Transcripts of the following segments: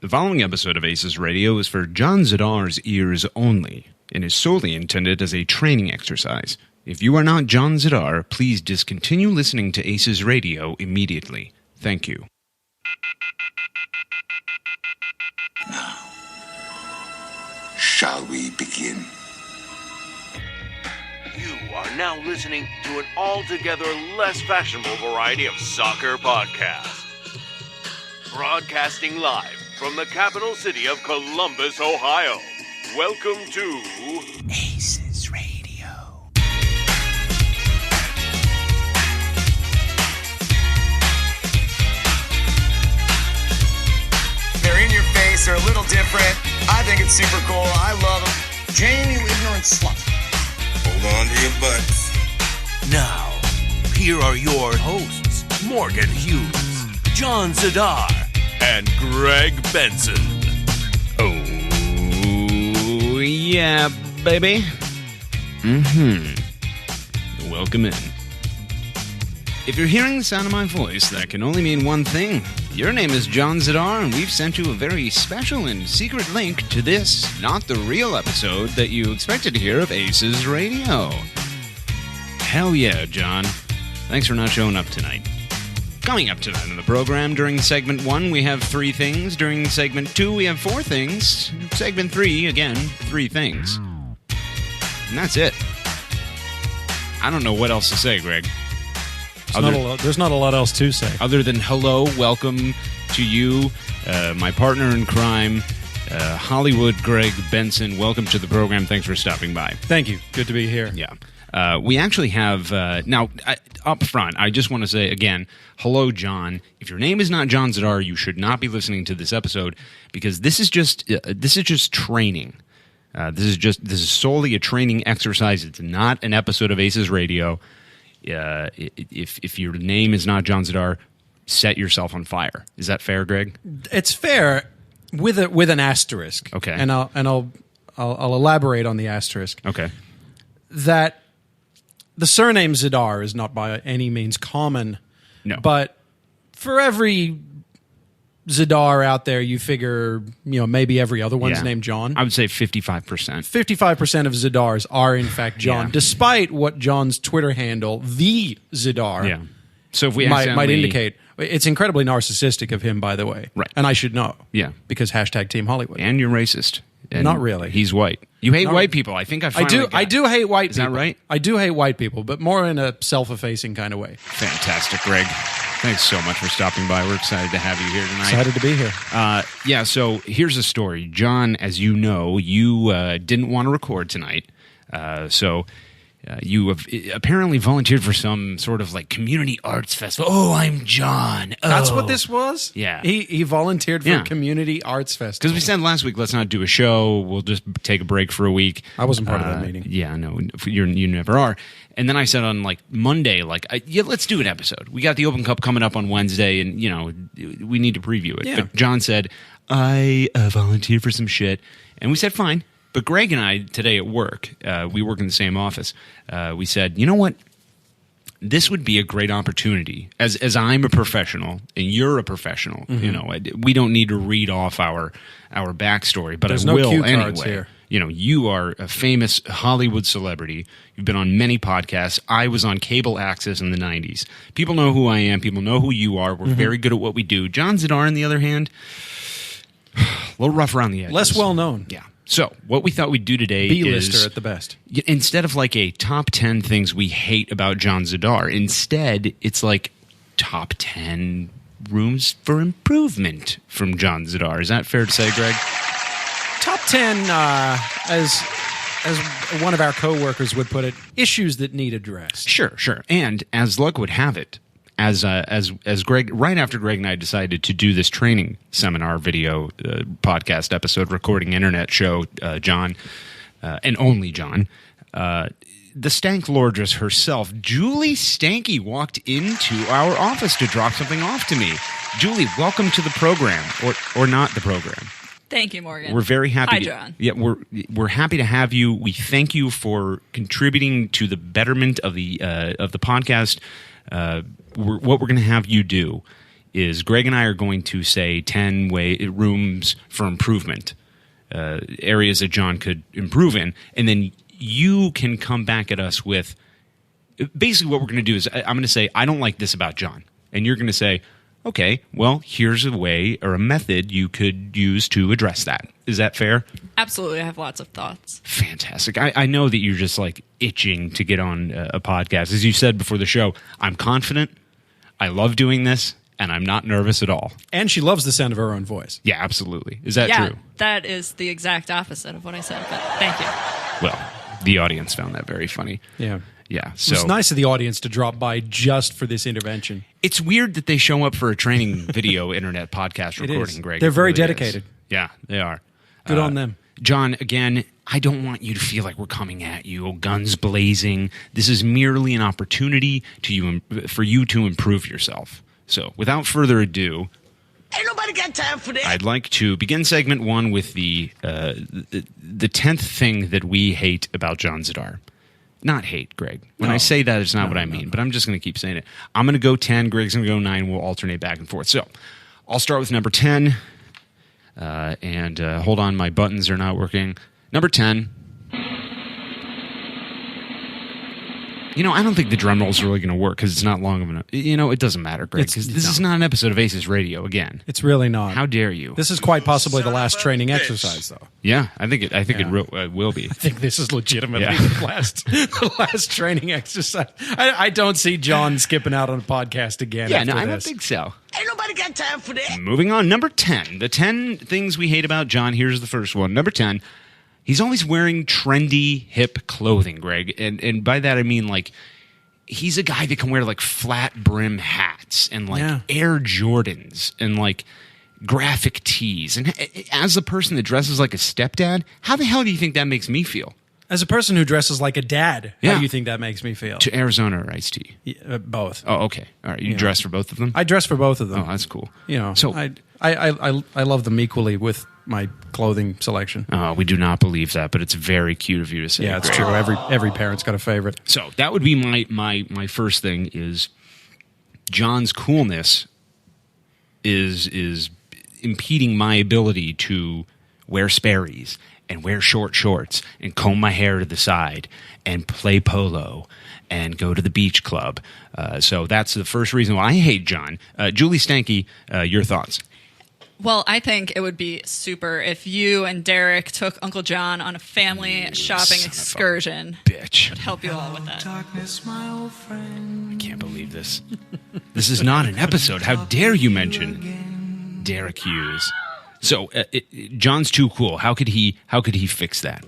The following episode of ACES Radio is for John ZIDAR's ears only and is solely intended as a training exercise. If you are not John ZIDAR, please discontinue listening to ACES Radio immediately. Thank you. Now, shall we begin? You are now listening to an altogether less fashionable variety of soccer podcast. Broadcasting live from the capital city of Columbus, Ohio. Welcome to ACES Radio. They're in your face, they're a little different. I think it's super cool. I love them. Jane, you ignorant slut. Hold on to your butts. Now, here are your hosts, Morgan Hughes, John ZIDAR, and Greg Benson. Oh, yeah, baby. Welcome in. If you're hearing the sound of my voice, that can only mean one thing. Your name is John ZIDAR, and we've sent you a very special and secret link to this, not the real episode that you expected to hear of ACES Radio. Hell yeah, John. Thanks for not showing up tonight. Coming up to the end of the program, during segment 1, we have 3 things. During segment 2, we have 4 things. Segment 3, again, 3 things. And that's it. I don't know what else to say, Greg. There's not a lot else to say. Other than hello, welcome to you, my partner in crime, Hollywood Greg Benson. Welcome to the program. Thanks for stopping by. Thank you. Good to be here. Yeah. We actually have, now, up front, I just want to say again, hello, John. If your name is not John ZIDAR, you should not be listening to this episode because this is just training. This is solely a training exercise. It's not an episode of ACES Radio. If your name is not John ZIDAR, set yourself on fire. Is that fair, Greg? It's fair with an asterisk. Okay. And I'll elaborate on the asterisk. Okay. That the surname ZIDAR is not by any means common. No. But for every ZIDAR out there, you figure, maybe every other one's named John. I would say 55%. 55% of ZIDARs are in fact John, despite what John's Twitter handle, the ZIDAR, So if we might indicate. It's incredibly narcissistic of him, by the way. Right. And I should know. Yeah. Because hashtag Team Hollywood. And you're racist. And not really. He's white. You hate white people. I think I do hate white people. Is that right? I do hate white people, but more in a self-effacing kind of way. Fantastic, Greg. Thanks so much for stopping by. We're excited to have you here tonight. Excited to be here. So here's the story. John, as you know, you didn't want to record tonight. You have apparently volunteered for some sort of like community arts festival. Oh, I'm John. Oh. That's what this was? Yeah. He volunteered for a community arts festival. Because we said last week, let's not do a show. We'll just take a break for a week. I wasn't part of that meeting. Yeah, no, you never are. And then I said on like Monday, let's do an episode. We got the Open Cup coming up on Wednesday, and we need to preview it. Yeah. But John said, I volunteered for some shit. And we said, fine. But Greg and I, today at work, we work in the same office, we said, you know what? This would be a great opportunity. As I'm a professional and you're a professional, we don't need to read off our backstory, but There's I no will cue anyway. cards here. You are a famous Hollywood celebrity. You've been on many podcasts. I was on cable access in the 90s. People know who I am. People know who you are. We're very good at what we do. John ZIDAR, on the other hand, a little rough around the edges. Less well known. Yeah. So what we thought we'd do today B-lister at the best. Instead of like a top 10 things we hate about John ZIDAR, instead it's like top 10 rooms for improvement from John ZIDAR. Is that fair to say, Greg? Top 10, as one of our coworkers would put it, issues that need addressed. Sure. And as luck would have it, as Greg, right after Greg and I decided to do this training seminar video podcast episode recording internet show, John, and only John, the stank lordress herself, Julie Stanky, walked into our office to drop something off to me. Julie, welcome to the program, or not the program. Thank you, Morgan. We're very happy. Hi, John. Yeah, we're happy to have you. We thank you for contributing to the betterment of the podcast. What we're going to have you do is Greg and I are going to say 10 rooms for improvement, areas that John could improve in, and then you can come back at us with basically what we're going to do is I'm going to say, I don't like this about John. And you're going to say, okay, well, here's a way or a method you could use to address that. Is that fair? Absolutely. I have lots of thoughts. Fantastic. I know that you're just like itching to get on a podcast. As you said before the show, I'm confident. I love doing this, and I'm not nervous at all. And she loves the sound of her own voice. Yeah, absolutely. Is that Yeah, true? that is the exact opposite of what I said, but thank you. Well, the audience found that very funny. Yeah. Yeah. So It's nice of the audience to drop by just for this intervention. it's weird that they show up for a training video internet podcast It recording, is. Greg. They're It very really dedicated. is. Yeah, they are. Good on them. John, again, I don't want you to feel like we're coming at you, guns blazing. This is merely an opportunity for you to improve yourself. So, without further ado, Ain't nobody got time for that. I'd like to begin segment 1 with the 10th thing that we hate about John ZIDAR. Not hate, Greg. When I say that, it's not what I mean, but I'm just going to keep saying it. I'm going to go 10, Greg's going to go 9, we'll alternate back and forth. So, I'll start with number 10, and hold on, my buttons are not working. Number 10. I don't think the drum rolls are really going to work because it's not long enough. It doesn't matter, Greg, because this is not an episode of ACES Radio again. It's really not. How dare you? This is quite possibly the last training exercise, though. Yeah, I think it will be. I think this is legitimately the last training exercise. I don't see John skipping out on a podcast again. Yeah, after no, I don't this. think so. Ain't nobody got time for that. Moving on, number 10. The 10 things we hate about John. Here's the first one. Number 10. He's always wearing trendy, hip clothing, Greg. And by that I mean, like, he's a guy that can wear, like, flat brim hats and, like, Air Jordans and, like, graphic tees. And as the person that dresses like a stepdad, how the hell do you think that makes me feel? As a person who dresses like a dad, Yeah. how do you think that makes me feel? To Arizona or iced tea? Both. Oh, okay. All right. You dress for both of them? I dress for both of them. Oh, that's cool. So I love them equally with my clothing selection. Oh, we do not believe that, but it's very cute of you to say. Yeah, it's Greg. true. Every parent's got a favorite. So that would be my first thing is John's coolness is impeding my ability to wear Sperry's and wear short shorts and comb my hair to the side and play polo and go to the beach club. So that's the first reason why I hate John. Julie Stanky, your thoughts? Well, I think it would be super if you and Derek took Uncle John on a family shopping excursion. Bitch. I'd help you all with that. I can't believe this. This is not an episode. How dare you mention Derek Hughes? So John's too cool. How could he fix that?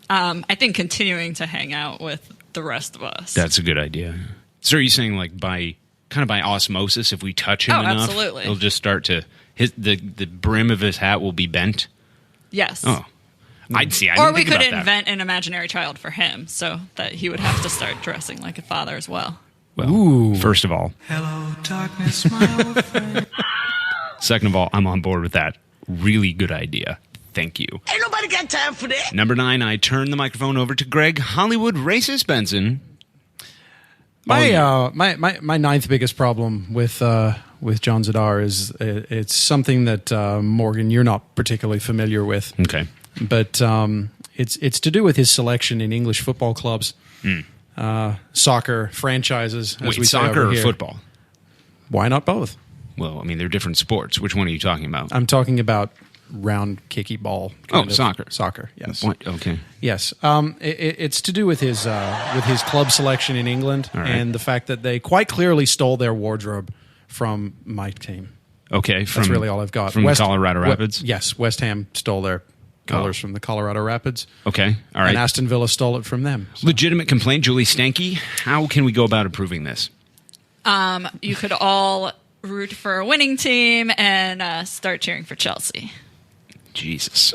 I think continuing to hang out with the rest of us. That's a good idea. So are you saying like by osmosis, if we touch him enough, absolutely. he'll just start to the brim of his hat will be bent? Yes. Oh. I didn't Or we think could about that. invent an imaginary child for him so that he would have to start dressing like a father as well. Well, first of all, Hello, darkness, my old friend. second of all, I'm on board with that. Really good idea. Thank you. Ain't nobody got time for that. Number 9, I turn the microphone over to Greg Hollywood Racist Benson. My ninth biggest problem with John ZIDAR is it's something that Morgan, you're not particularly familiar with. Okay. But it's to do with his selection in English football clubs, soccer franchises. As Wait, we say soccer over or here. football? Why not both? Well, I mean, they're different sports. Which one are you talking about? I'm talking about round kicky ball. kind of. Soccer. Soccer. Yes. What? Okay. Yes. It's to do with his club selection in England All right. and the fact that they quite clearly stole their wardrobe from my team. Okay. That's really all I've got. From the Colorado Rapids? Yes. West Ham stole their colors from the Colorado Rapids. Okay. All right. And Aston Villa stole it from them. So. Legitimate complaint, Julie Stanky. How can we go about improving this? You could all root for a winning team and start cheering for Chelsea. Jesus.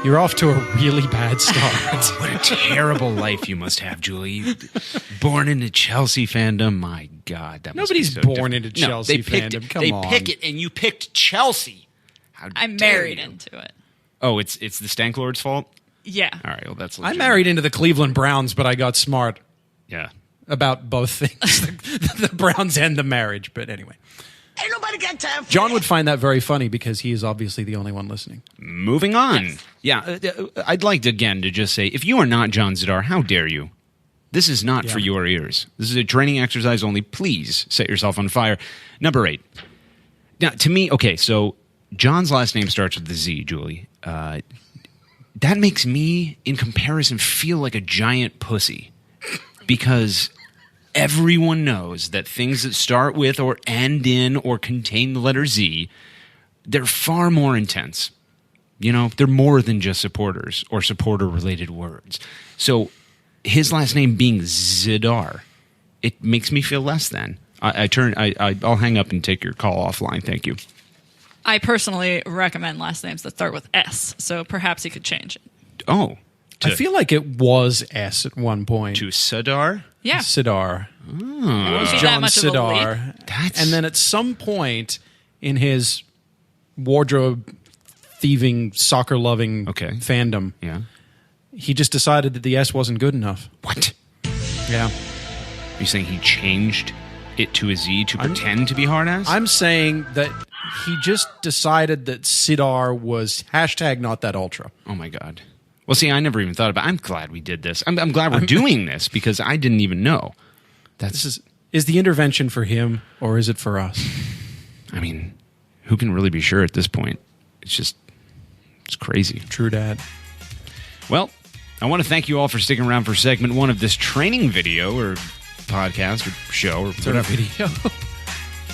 You're off to a really bad start. What a terrible life you must have, Julie. Born into Chelsea fandom. My God. That must Nobody's be so born different. into Chelsea they picked fandom. It. Come they on. pick it, and you picked Chelsea. How I'm dare married you. into it. Oh, it's the Stank Lord's fault? Yeah. All right. Well, that's I legitimate. married into the Cleveland Browns, but I got smart. Yeah. about both things, the Browns and the marriage. But anyway, Ain't nobody got time for John that. would find that very funny because he is obviously the only one listening. Moving on. Yeah, I'd like to, again, to just say, if you are not John ZIDAR, how dare you? This is not for your ears. This is a training exercise only. Please set yourself on fire. Number 8. Now, to me, okay, so John's last name starts with the Z, Julie. That makes me, in comparison, feel like a giant pussy. Because everyone knows that things that start with or end in or contain the letter Z, they're far more intense. You know, they're more than just supporters or supporter-related words. So his last name being ZIDAR, it makes me feel less than. I'll hang up and take your call offline. Thank you. I personally recommend last names that start with S, so perhaps he could change it. Oh. I feel like it was S at one point. To Sidar? Yeah. Sidar. It wouldn't be that John much of a leap. Sidar. And then at some point in his wardrobe thieving, soccer loving fandom, he just decided that the S wasn't good enough. What? Yeah. Are you saying he changed it to a Z to pretend to be hard ass? I'm saying that he just decided that Sidar was hashtag not that ultra. Oh my God. Well, see, I never even thought about it. I'm glad we did this. I'm glad we're doing this because I didn't even know. Is the intervention for him or is it for us? I mean, who can really be sure at this point? It's crazy. True, Dad. Well, I want to thank you all for sticking around for segment 1 of this training video or podcast or show or whatever. Video.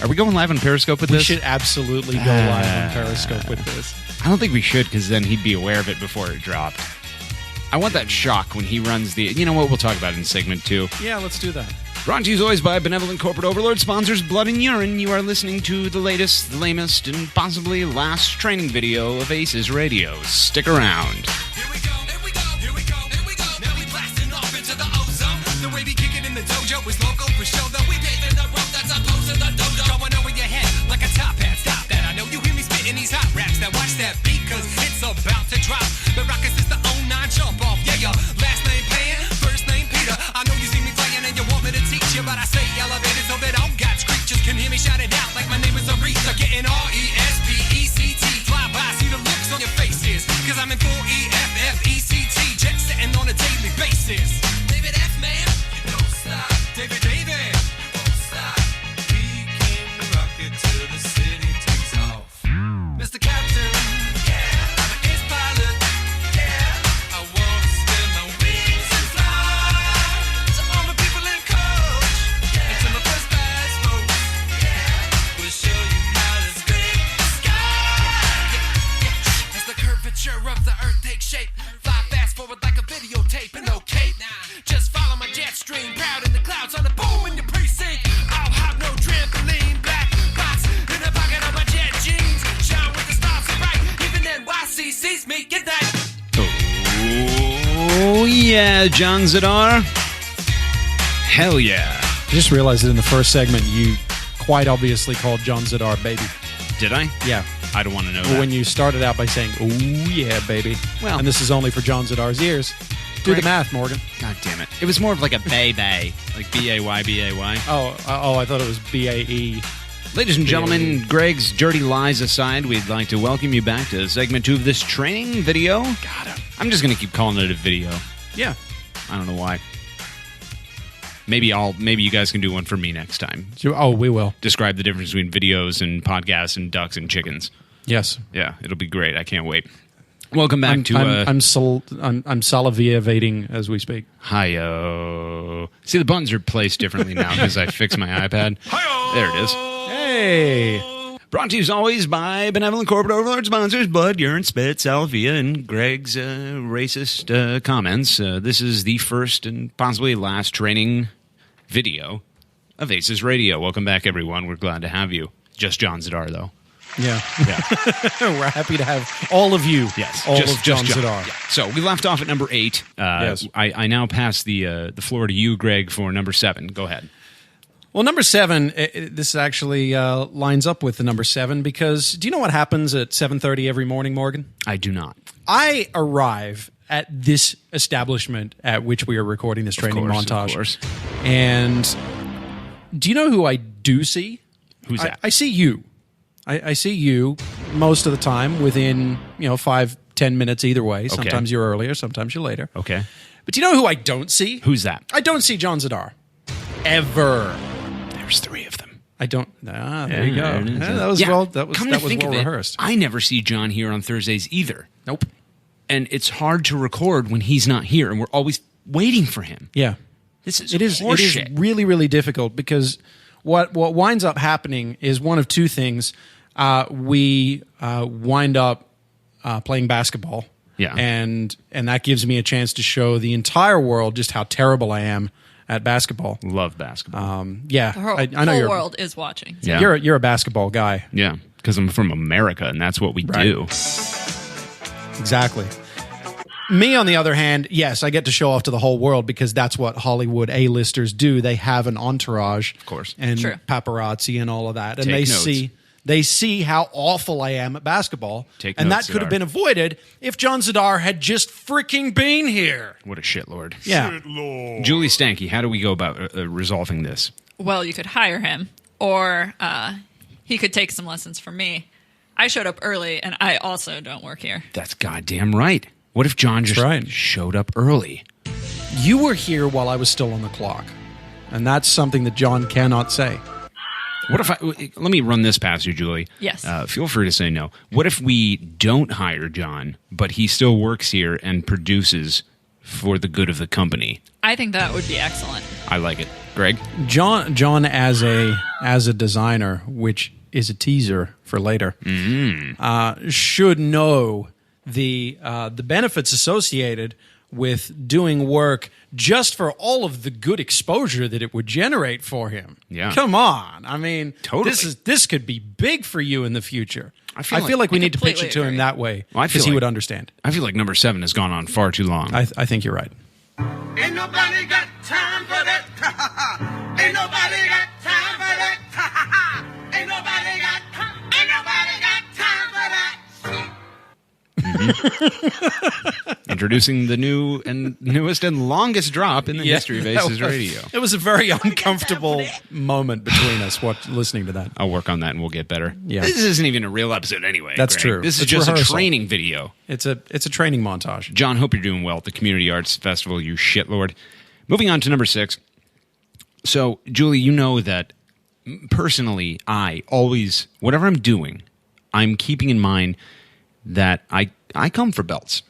Are we going live on Periscope with We this? should absolutely go live on Periscope with this. I don't think we should because then he'd be aware of it before it dropped. I want that shock when he runs the... You know what? We'll talk about it in segment 2. Yeah, let's do that. Brought to you as always by Benevolent Corporate Overlord sponsors Blood and Urine. You are listening to the latest, the lamest, and possibly last training video of ACES Radio. Stick around. Here we go, here we go, here we go, here we go. Now we blasting off into the ozone. The way we kick it in the dojo is local for show. Though we paving the road that's opposed to the dojo. Going over your head like a top hat. Stop that. I know you hear me spitting these hot raps. Now watch that beat, cause it's about to drop. The Rockets is the 09 jump off. Yeah, your last name Pan, first name Peter. I know you see me playing and you want me to teach you, but I say elevated so that all God's creatures can hear me shout it out like my name is Aretha. Getting RESPECT. Fly by, see the looks on your faces. Cause I'm in full EFFECT. Jet setting on a daily basis. David F. Man, don't stop. David, won't stop. We came to rock it till the city takes off. Mr. Captain, I'm an ace pilot. I want to spin my wings and fly. To all the people in coach, and to my first class folks, we'll show you how to scrape the sky. As the curvature of the earth takes shape, fly fast forward like a videotape and no cape. Just follow my jet stream, proud in the clouds on the boom in your precinct. I'll have no trampoline, black box in the pocket of my jet jeans. Shine with the stars so bright, even NYC sees me. Get that? Oh, yeah, John ZIDAR. Hell yeah. I just realized that in the first segment, you quite obviously called John ZIDAR baby. Did I? Yeah. I don't want to know But that. when you started out by saying, oh, yeah, baby. Well- and this is only for John ZIDAR's ears. Do the math, Morgan. God damn it. It was more of like a bay, like B-A-Y, B-A-Y. Oh, I thought it was B-A-E. Ladies and gentlemen, Greg's dirty lies aside, we'd like to welcome you back to segment 2 of this training video. I'm just going to keep calling it a video. Yeah. I don't know why. Maybe you guys can do one for me next time. Oh, we will. Describe the difference between videos and podcasts and ducks and chickens. Yes. Yeah, it'll be great. I can't wait. Welcome back I'm salivating as we speak. Hi-yo. See, the buttons are placed differently now because I fixed my iPad. Hi-yo. There it is. Hey. Brought to you as always by Benevolent Corporate Overlord sponsors Blood, Urine, Spit, Salvia, and Greg's racist comments. This is the first and possibly last training video of ACES Radio. Welcome back, everyone. We're glad to have you. Just John ZIDAR, though. Yeah. We're happy to have all of you. Yes. All of John ZIDAR. Yeah. So we left off at number 8. Yes. I now pass the floor to you, Greg, for number 7. Go ahead. Well, number 7, this actually lines up with the number 7 because do you know what happens at 7:30 every morning, Morgan? I do not. I arrive at this establishment at which we are recording this training montage. Of course. And do you know who I do see? Who's that? I see you. I see you most of the time within 5-10 minutes either way. Sometimes you're earlier, sometimes you're later. Okay. But do you know who I don't see? Who's that? I don't see John ZIDAR. Ever. There's 3 of them. I don't. There you go. That was well rehearsed. I never see John here on Thursdays either. Nope. And it's hard to record when he's not here, and we're always waiting for him. Yeah. It is horseshit. Really, really difficult because what winds up happening is one of two things. We wind up playing basketball. Yeah. And that gives me a chance to show the entire world just how terrible I am at basketball. Love basketball. Yeah. The whole world is watching. Yeah. You're a basketball guy. Yeah, because I'm from America, and that's what we do. Exactly. Me, on the other hand, yes, I get to show off to the whole world because that's what Hollywood A-listers do. They have an entourage, of course, and True. paparazzi and all of that, and Take they notes. see how awful I am at basketball, Take and notes, that could have ZIDAR. been avoided if John ZIDAR had just freaking been here. What a shitlord. Yeah. Julie Stanky, how do we go about resolving this? Well, you could hire him, or he could take some lessons from me. I showed up early, and I also don't work here. That's goddamn right. What if John just showed up early? You were here while I was still on the clock, and that's something that John cannot say. What if let me run this past you, Julie. Yes. Feel free to say no. What if we don't hire John, but he still works here and produces for the good of the company? I think that would be excellent. I like it. Greg? John as a designer, which is a teaser for later, should know the benefits associated with doing work just for all of the good exposure that it would generate for him. Yeah. Come on. I mean, totally. This could be big for you in the future. I feel like- like we need to pitch completely it to him agree. that way Well, I feel because he like- would understand. I feel like number 7 has gone on far too long. I think you're right. Ain't nobody got time for that. Ain't nobody got time for that. Ain't nobody got time for that. Introducing the newest and longest drop in the history of ACES Radio. It was a very uncomfortable moment between us listening to that. I'll work on that and we'll get better. Yeah. This isn't even a real episode anyway. That's Greg. true. This is It's just rehearsal. a training video. It's a training montage. John, hope you're doing well at the Community Arts Festival, you shitlord. Moving on to number 6. So, Julie, you know that personally, I always, whatever I'm doing, I'm keeping in mind that I come for belts.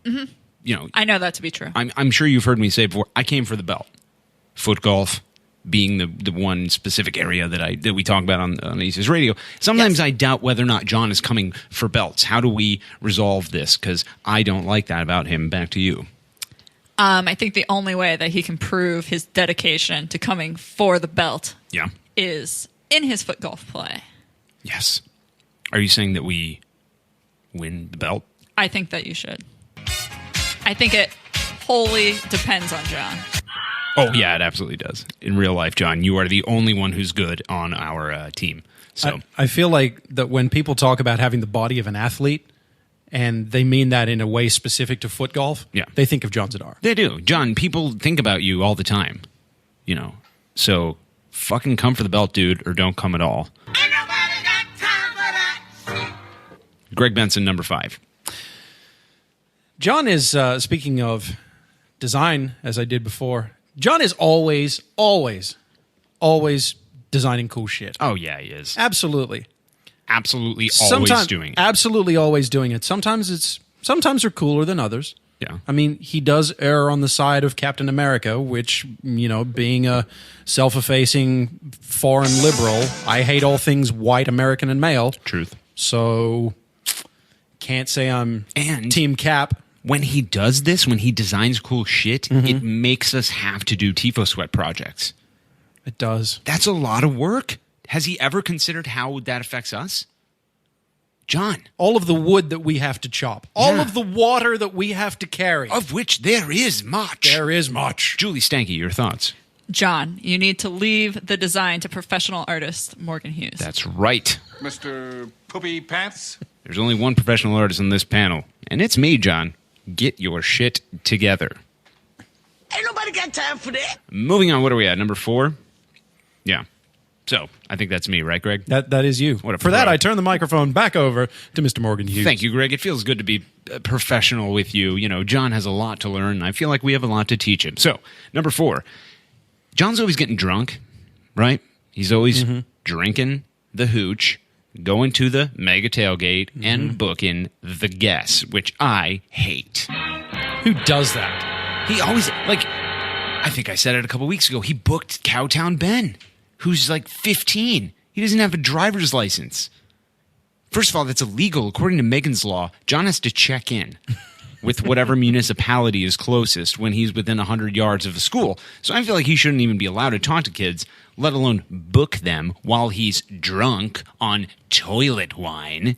Mm-hmm. You know, I know that to be true. I'm sure you've heard me say before, I came for the belt. Foot golf being the one specific area that we talk about on ACES Radio. Sometimes I doubt whether or not John is coming for belts. How do we resolve this? Because I don't like that about him. Back to you. I think the only way that he can prove his dedication to coming for the belt is in his foot golf play. Yes. Are you saying that we win the belt? I think that you should. I think it wholly depends on John. Oh, yeah, it absolutely does. In real life, John, you are the only one who's good on our team. So I feel like that when people talk about having the body of an athlete, and they mean that in a way specific to foot golf, they think of John ZIDAR. They do. John, people think about you all the time. You know, so fucking come for the belt, dude, or don't come at all. Ain't nobody got time for that. Greg Benson, number 5. John is, speaking of design, as I did before, John is always designing cool shit. Oh, yeah, he is. Absolutely. Absolutely always doing it. Absolutely always doing it. Sometimes they're cooler than others. Yeah. I mean, he does err on the side of Captain America, which, you know, being a self-effacing foreign liberal, I hate all things white, American, and male. Truth. So, can't say I'm Team Cap. When he does this, when he designs cool shit, it makes us have to do Tifo Sweat projects. It does. That's a lot of work. Has he ever considered how that affects us? John. All of the wood that we have to chop. All of the water that we have to carry. Of which there is much. There is much. Julie Stanky, your thoughts? John, you need to leave the design to professional artist Morgan Hughes. That's right. Mr. Poopy Pants? There's only one professional artist on this panel, and it's me, John. Get your shit together. Ain't nobody got time for that. Moving on, what are we at? Number 4? Yeah. So, I think that's me, right, Greg? That is you. What a For that, pro. I turn the microphone back over to Mr. Morgan Hughes. Thank you, Greg. It feels good to be professional with you. You know, John has a lot to learn, and I feel like we have a lot to teach him. So, number 4. John's always getting drunk, right? He's always drinking the hooch, going to the mega tailgate, and booking the guess, which I hate. Who does that? He always, like, I think I said it a couple weeks ago, he booked Cowtown Ben, who's like 15. He doesn't have a driver's license. First of all, that's illegal. According to Megan's Law, John has to check in with whatever municipality is closest when he's within 100 yards of a school. So I feel like he shouldn't even be allowed to talk to kids, let alone book them while he's drunk on toilet wine.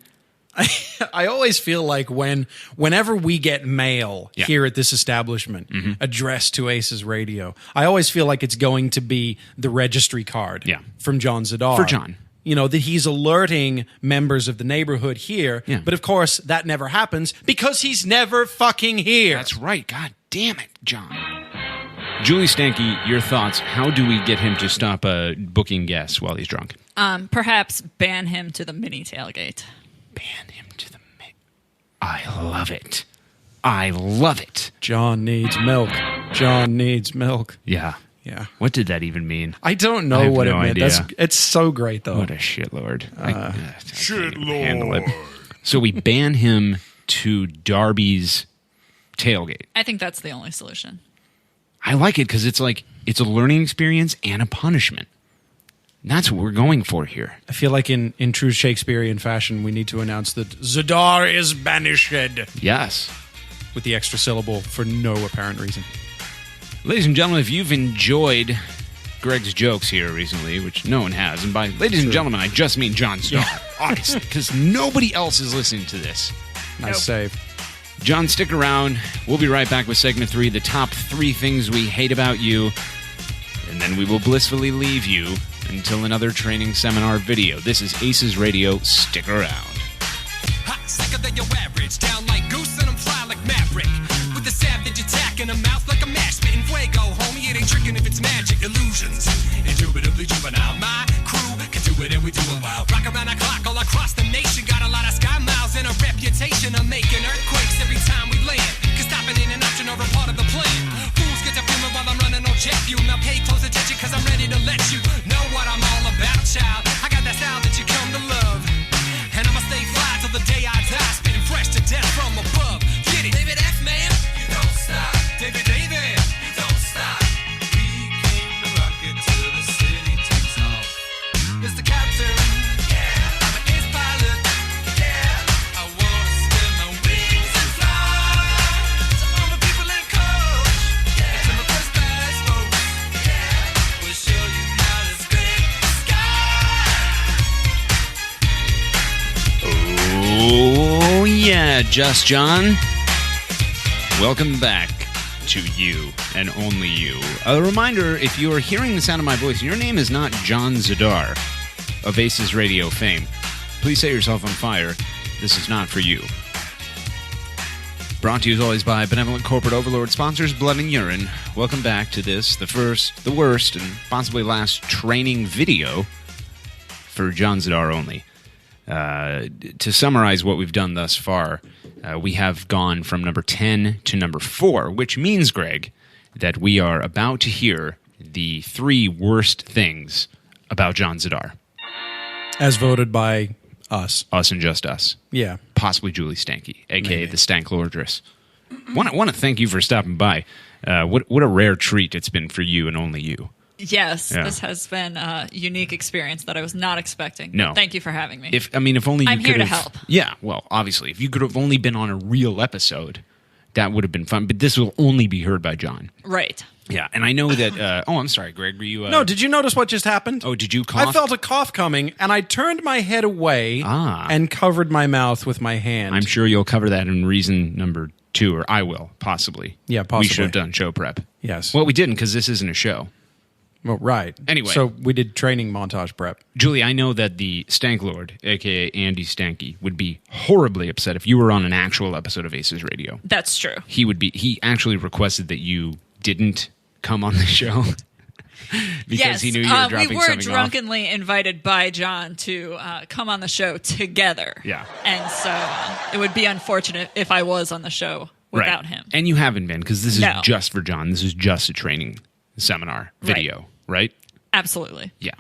I always feel like whenever we get mail here at this establishment addressed to ACES Radio, I always feel like it's going to be the registry card from John ZIDAR. For John. You know, that he's alerting members of the neighborhood here. Yeah. But of course, that never happens because he's never fucking here. That's right. God damn it, John. Julie Stanky, your thoughts. How do we get him to stop booking guests while he's drunk? Perhaps ban him to the mini tailgate. Ban him to the... I love it. I love it. John needs milk. John needs milk. Yeah. Yeah. What did that even mean? I don't know I have what no it meant. idea. It's so great, though. What a shitlord. I can't even Shitlord. handle it. So we ban him to Darby's tailgate. I think that's the only solution. I like it because it's like, it's a learning experience and a punishment. And that's what we're going for here. I feel like in true Shakespearean fashion, we need to announce that ZIDAR is banished Yes. with the extra syllable for no apparent reason. Ladies and gentlemen, if you've enjoyed Greg's jokes here recently, which no one has, and by ladies and gentlemen, I just mean John Starr, obviously, because nobody else is listening to this. Nice save. John, stick around. We'll be right back with segment 3, the top 3 things we hate about you, and then we will blissfully leave you until another training seminar video. This is ACES Radio. Stick around. Hot, sicker than your average. Down like goose and I'm fly like Maverick. With a savage attack in a mouth like a mash. Spitting fuego, homie. It ain't tricking if it's magic illusions. Indubitably juvenile. My crew can do it and we do it well. Rock around the clock all across the nation. Got a lot of sky miles and a reputation of making earthquakes every time we land. Cause stopping ain't an option or a part of the plan. Fools get to feeling while I'm running on jet fuel. Now pay close attention cause I'm ready to let you know what I'm all about, child. I got that style that you come to love. And I'ma stay fly till the day I die. Spitting fresh to death from above. Get it, David F, man. You don't stop. David, you don't stop. We came to rock it till the city takes off. Mr. Captain, yeah. I'm an ace pilot, yeah. I wanna spread my wings and fly. To all the people in coach, yeah. To my first class folks, yeah. We'll show you how to scrape the sky. Oh, yeah, Just John. Welcome back to you and only you. A reminder, if you are hearing the sound of my voice, your name is not John ZIDAR of ACES Radio fame. Please set yourself on fire. This is not for you. Brought to you as always by benevolent corporate overlord sponsors Blood and Urine. Welcome back to this, the first, the worst, and possibly last training video for John ZIDAR only. To summarize what we've done thus far, we have gone from number 10 to number 4, which means, Greg, that we are about to hear the 3 worst things about John ZIDAR. As voted by us. Us and just us. Yeah. Possibly Julie Stanky, a.k.a. Maybe. the Stank Lordress. Want to thank you for stopping by. What a rare treat it's been for you and only you. Yes, Yeah. this has been a unique experience that I was not expecting. No. Thank you for having me. If only you I'm could here to have- help. Yeah, well, obviously, if you could have only been on a real episode, that would have been fun. But this will only be heard by John. Right. Yeah, and I know that. I'm sorry, Greg. Were you? No, did you notice what just happened? Oh, did you cough? I felt a cough coming, and I turned my head away and covered my mouth with my hand. I'm sure you'll cover that in reason number 2, or I will, possibly. Yeah, We possibly. should have done show prep. Yes. Well, we didn't because this isn't a show. Well, right. Anyway. So we did training montage prep. Julie, I know that the Stank Lord, a.k.a. Andy Stanky, would be horribly upset if you were on an actual episode of ACES Radio. That's true. He actually requested that you didn't come on the show because he knew you were dropping we were something drunkenly invited by John to come on the show together. Yeah. And so it would be unfortunate if I was on the show without him. And you haven't been, because this is No. just for John. This is just a training seminar video, right? Absolutely. Yeah.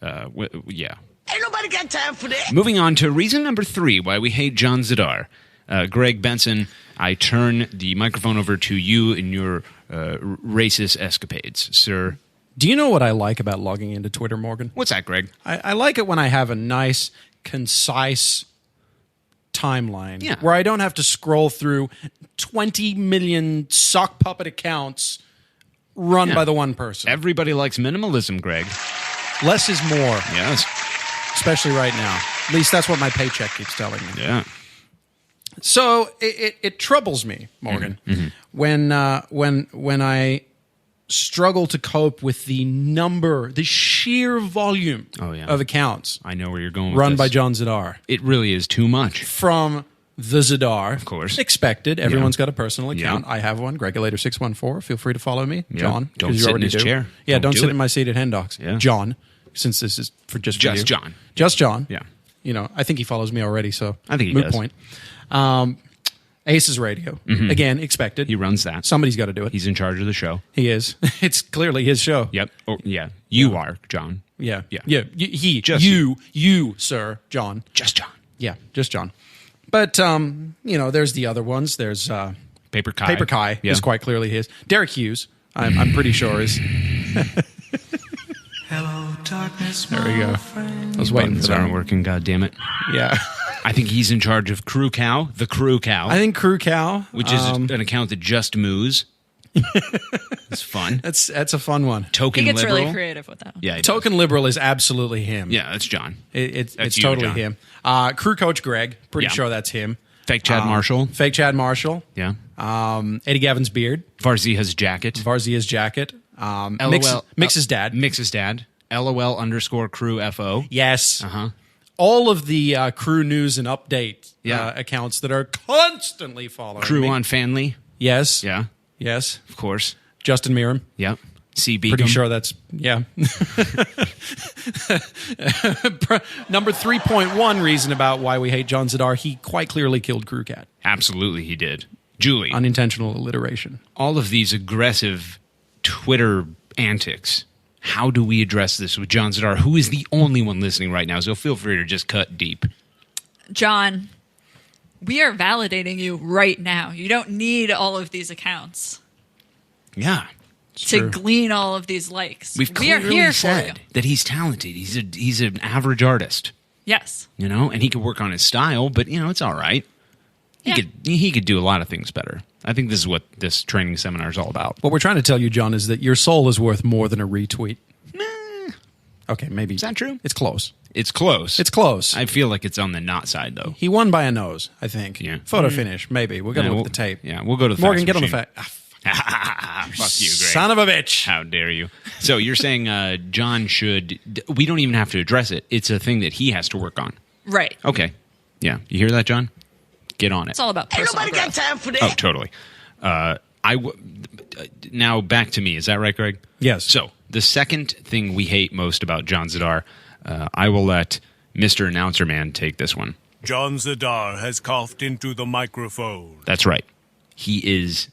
Yeah. Ain't nobody got time for that. Moving on to reason number 3 why we hate John ZIDAR. Greg Benson, I turn the microphone over to you in your racist escapades, sir. Do you know what I like about logging into Twitter, Morgan? What's that, Greg? I like it when I have a nice, concise timeline Yeah. where I don't have to scroll through 20 million sock puppet accounts run by the one person. Everybody likes minimalism, Greg. Less is more, Yes. especially right now. At least that's what my paycheck keeps telling me. Yeah. So it troubles me, Morgan, when I struggle to cope with the sheer volume Oh, yeah. of accounts I know where you're going with run this. by John ZIDAR. It really is too much. From the ZIDAR. Of course. Expected. Everyone's got a personal account. Yeah. I have one, Gregulator614. Feel free to follow me. Yeah. John. Don't 'cause you sit in already his do. chair. Yeah, don't do sit it. in my seat at Hen Docs. Yeah. John, since this is for just Just you. John. Just John. Yeah. You know, I think he follows me already, so I think he moot does. point. ACES Radio. Again, expected. He runs that. Somebody's got to do it. He's in charge of the show. He is. It's clearly his show. Yep. Oh, yeah. You are, John. Yeah. Yeah. He. Just you, sir, John. Just John. Yeah, just John. But there's the other ones. There's Paper Kai. Paper Kai Yeah. is quite clearly his. Derek Hughes, I'm pretty sure is. Hello, darkness. There we go. I was waiting for Buttons that. aren't working, God damn it. Yeah, I think he's in charge of Crew Cow, the Crew Cow, I think Crew Cow, which is an account that just moves. It's fun. that's a fun one. Token He gets liberal. really creative with that. Yeah. he does. Token Liberal is absolutely him. Yeah, that's John. It's That's you, totally John. him. Crew Coach Greg, pretty Yeah. sure that's him. Fake Chad Marshall. Fake Chad Marshall. Yeah. Eddie Gavin's beard. Varzia's jacket. Varzia's jacket. LOL. Mix's dad. Mix's dad. LOL_crew FO. Yes. Uh-huh. All of the crew news and update Yeah. accounts that are constantly following Crew me. on Fanley. Yes. Yeah, Yes. of course. Justin Miram. Yep. C. Pretty Beacom. sure that's, yeah. Number 3.1 reason about why we hate John ZIDAR, he quite clearly killed Crew Cat. Absolutely, he did. Julie, Unintentional alliteration. all of these aggressive Twitter antics, how do we address this with John ZIDAR, who is the only one listening right now? So feel free to just cut deep. John, we are validating you right now. You don't need all of these accounts Yeah. to true. glean all of these likes. We've we are clearly here for you. said that he's talented. He's an average artist, Yes. and he could work on his style, but it's all right. Yeah. He could do a lot of things better. I think this is what this training seminar is all about. What we're trying to tell you, John, is that your soul is worth more than a retweet. Okay, maybe. Is that true? It's close. It's close. It's close. I feel like it's on the not side, though. He won by a nose, I think. Yeah. Photo finish, maybe. We're going to Yeah, look at the tape. Yeah, we'll go to the Morgan, fax get on the machine. fact. Fuck you, Greg. Son of a bitch. How dare you? So you're saying John should... We don't even have to address it. It's a thing that he has to work on. Right. Okay. Yeah. You hear that, John? Get on it. It's all about Ain't personal nobody got growth. time for that. Oh, totally. Now back to me. Is that right, Greg? Yes. So the second thing we hate most about John ZIDAR, I will let Mr. Announcer Man take this one. John ZIDAR has coughed into the microphone. That's right. He is...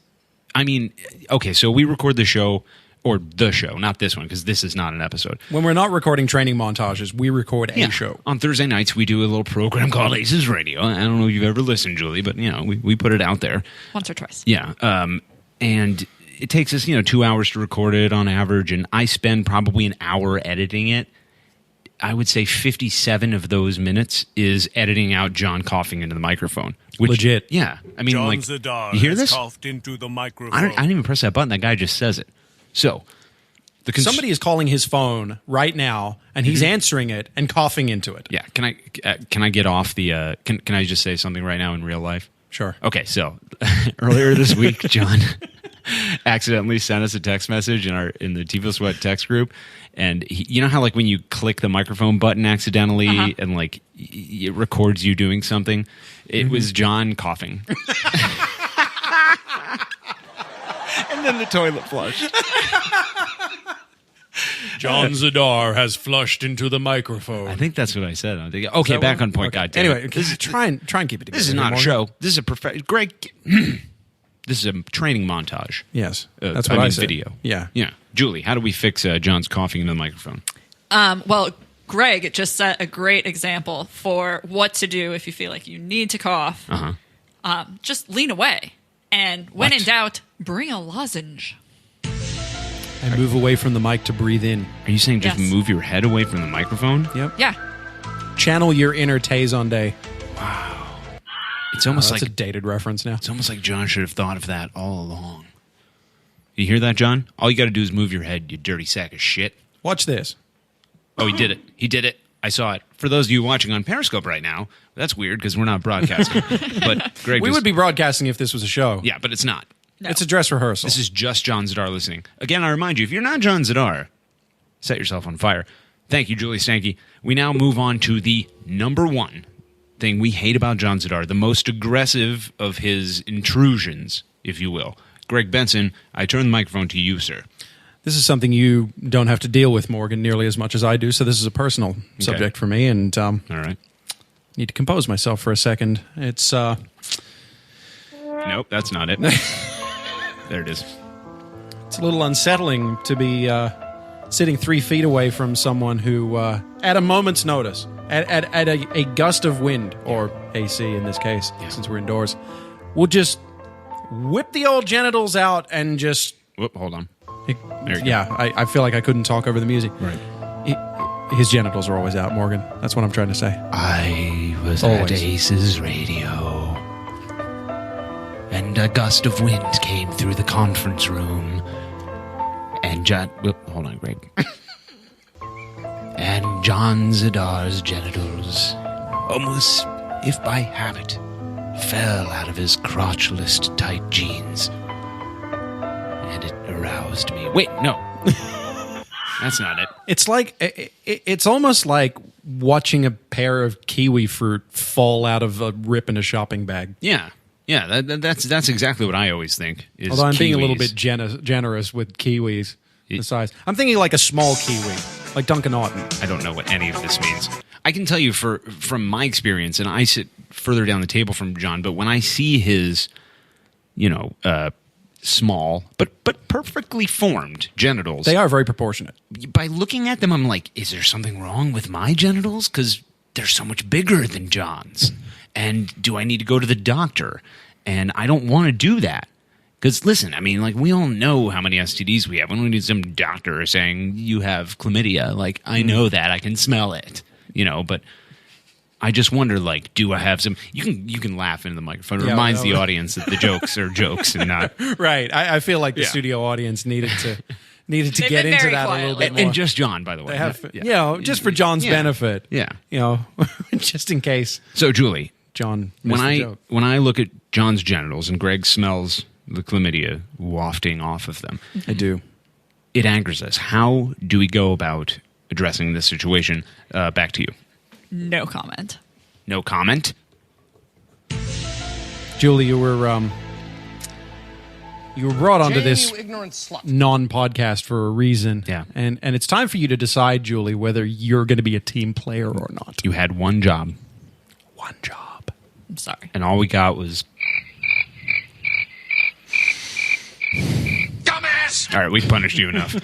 I mean, okay, so we record the show, or the show, not this one, because this is not an episode. When we're not recording training montages, we record a show. On Thursday nights, we do a little program called ACES Radio. I don't know if you've ever listened, Julie, but, we put it out there. Once or twice. Yeah. And it takes us, 2 hours to record it on average, and I spend probably an hour editing it. I would say 57 of those minutes is editing out John coughing into the microphone. Which, Legit. Yeah. I mean, John like, ZIDAR you hear has this? coughed into the microphone. I didn't even press that button. That guy just says it. So, Somebody is calling his phone right now, and he's answering it and coughing into it. Yeah. Can I get off the? Can I just say something right now in real life? Sure. Okay. So earlier this week, John accidentally sent us a text message in the TiVo Sweat text group, and you know how like when you click the microphone button accidentally and like it records you doing something, it was John coughing, and then the toilet flushed. John ZIDAR has flushed into the microphone. I think that's what I said. Okay, back on point. God damn Anyway, it. try and keep it together. This is not a Morgan. show. This is a Greg. This is a training montage. Yes, that's what I said. Video. Yeah. Julie, how do we fix John's coughing in the microphone? Well, Greg just set a great example for what to do if you feel like you need to cough. Just lean away. And when in doubt, bring a lozenge. And move away from the mic to breathe in. Are you saying just Yes. move your head away from the microphone? Yep. Yeah. Channel your inner Tay-Zonday. It's almost That's like a dated reference now. it's almost like John should have thought of that all along. You hear that, John? All you got to do is move your head, you dirty sack of shit. Watch this. Oh, he did it. He did it. I saw it. For those of you watching on Periscope right now, that's weird because we're not broadcasting. But Greg, We would be broadcasting if this was a show. Yeah, but it's not. No. It's a dress rehearsal. This is just John Zidar listening. Again, I remind you, if you're not John Zidar, set yourself on fire. Thank you, Julie Stanky. We now move on to the number one thing we hate about John Zidar, the most aggressive of his intrusions, if you will. Greg Benson, I turn the microphone to you, sir. This is something you don't have to deal with, Morgan, nearly as much as I do, so this is a personal subject for me, and All right. need to compose myself for a second. It's, Nope, that's not it. There it is. It's a little unsettling to be sitting 3 feet away from someone who, at a moment's notice, at a gust of wind, or AC in this case, since we're indoors, will just whip the old genitals out and just... Whoop, hold on. There you go. Yeah, I feel like I couldn't talk over the music. Right. His genitals are always out, Morgan. That's what I'm trying to say. I was Always. at ACES Radio, and a gust of wind came through the conference room, and hold on, Greg. And John Zidar's genitals, almost if by habit, fell out of his crotchless tight jeans, and it aroused me. Wait, no. That's not it. It's like it's almost like watching a pair of kiwi fruit fall out of a rip in a shopping bag. Yeah. That's exactly what I always think. Is Although I'm being a little kiwis. bit generous with kiwis, the size. I'm thinking like a small kiwi, like Duncan Oughton. I don't know what any of this means. I can tell you from my experience, and I sit further down the table from John, but when I see his, small but perfectly formed genitals, They are very proportionate. by looking at them, I'm like, is there something wrong with my genitals? Because they're so much bigger than John's. And do I need to go to the doctor? And I don't want to do that. Because listen, I mean, like, we all know how many STDs we have. We don't need some doctor saying you have chlamydia. Like, I know that. I can smell it. But I just wonder, like, do I have some... You can laugh into the microphone. It reminds the audience that the jokes are jokes and not... Right. I feel like the Yeah. studio audience needed to They've get been into very that quiet a little bit And, more. and just John, by the way. They have, Yeah. just for John's Yeah. benefit. Yeah. Just in case So, Julie, John missed the joke. when I look at John's genitals and Greg smells the chlamydia wafting off of them, I do. it angers us. How do we go about addressing this situation? Back to you. No comment. No comment. Julie, you were brought onto Jane, this you ignorant slut. non-podcast for a reason. Yeah. And it's time for you to decide, Julie, whether you're going to be a team player or not. You had one job, One job. I'm sorry. and all we got was... Dumbass! All right, we've punished you enough.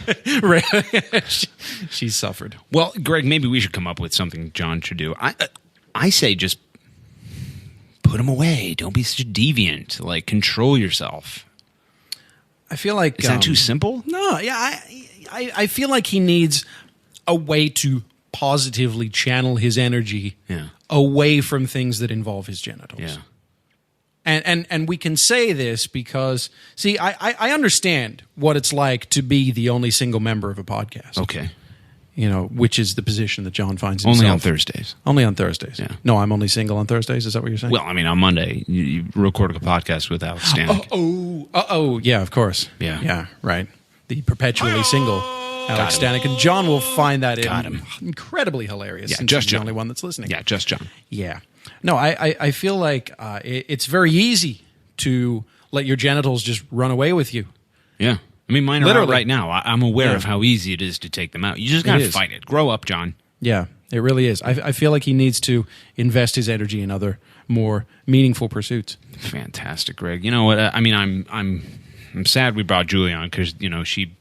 She suffered. Well, Greg, maybe we should come up with something John should do. I say just put him away. Don't be such a deviant. Like, control yourself. I feel like... Is that too simple? No, yeah. I feel like he needs a way to positively channel his energy away from things that involve his genitals. Yeah. And we can say this because, see, I understand what it's like to be the only single member of a podcast. Okay. which is the position that John finds himself. Only on Thursdays. Only on Thursdays. Yeah. No, I'm only single on Thursdays. Is that what you're saying? Well, I mean, on Monday, you record a podcast with Alex Stanek. Yeah, of course. Yeah. Yeah, right. The perpetually single Alex Stanek. And John will find that incredibly hilarious. Yeah, since just he's John. the only one that's listening. Yeah, just John. Yeah. No, I feel like it's very easy to let your genitals just run away with you. Yeah. I mean, mine are Literally. out right now. I'm aware Yeah. of how easy it is to take them out. You just got to is. fight it. Grow up, John. Yeah, it really is. I feel like he needs to invest his energy in other more meaningful pursuits. Fantastic, Greg. You know what? I mean, I'm sad we brought Julie on because, she...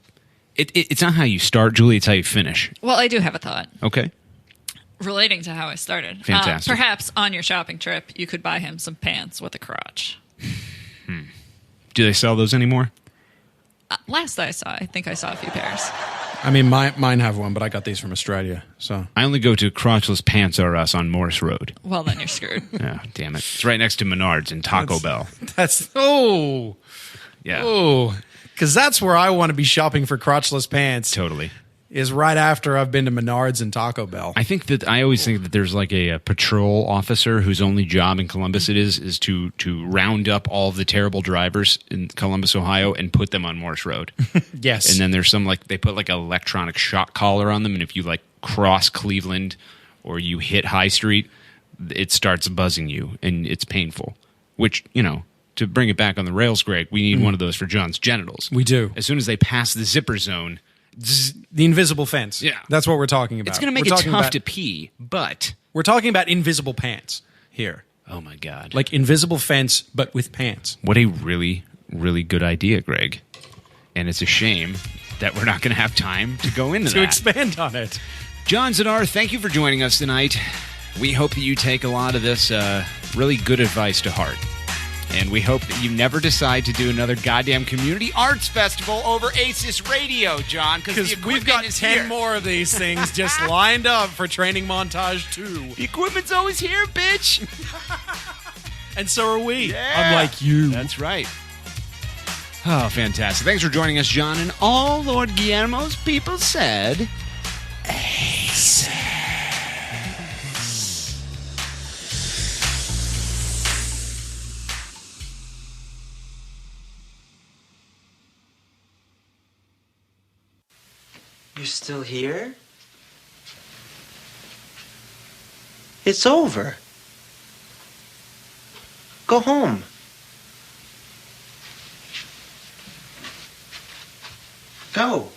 It's not how you start, Julie. It's how you finish. Well, I do have a thought Okay. relating to how I started. Fantastic. Perhaps on your shopping trip, you could buy him some pants with a crotch. Do they sell those anymore? Last I saw, I think I saw a few pairs. I mean, mine have one, but I got these from Australia. So I only go to Crotchless Pants R Us on Morris Road. Well, then you're screwed. Oh, damn it. It's right next to Menards and Taco Bell. that's Yeah. because that's where I want to be shopping for crotchless pants. Totally. Is right after I've been to Menards and Taco Bell. I always think that there's like a patrol officer whose only job in Columbus is to round up all of the terrible drivers in Columbus, Ohio, and put them on Morris Road. Yes, And then there's they put like an electronic shock collar on them, and if you like cross Cleveland or you hit High Street, it starts buzzing you, and it's painful. Which, to bring it back on the rails, Greg, we need one of those for John's genitals. we do. As soon as they pass the zipper zone, The invisible fence. Yeah. That's what we're talking about. it's going to make We're it talking tough about- to pee, but... We're talking about invisible pants here. Oh, my God. Like invisible fence, but with pants. What a really, really good idea, Greg. And it's a shame that we're not going to have time to go into To that. expand on it. John ZIDAR, thank you for joining us tonight. We hope that you take a lot of this really good advice to heart. And we hope that you never decide to do another goddamn community arts festival over ACES Radio, John, because We've got 10 more of these things just lined up for Training Montage 2. The equipment's always here, bitch. And so are we. Yeah. Unlike you. That's right. Oh, fantastic. Thanks for joining us, John. And all Lord Guillermo's people said... You're still here? It's over. Go home. Go.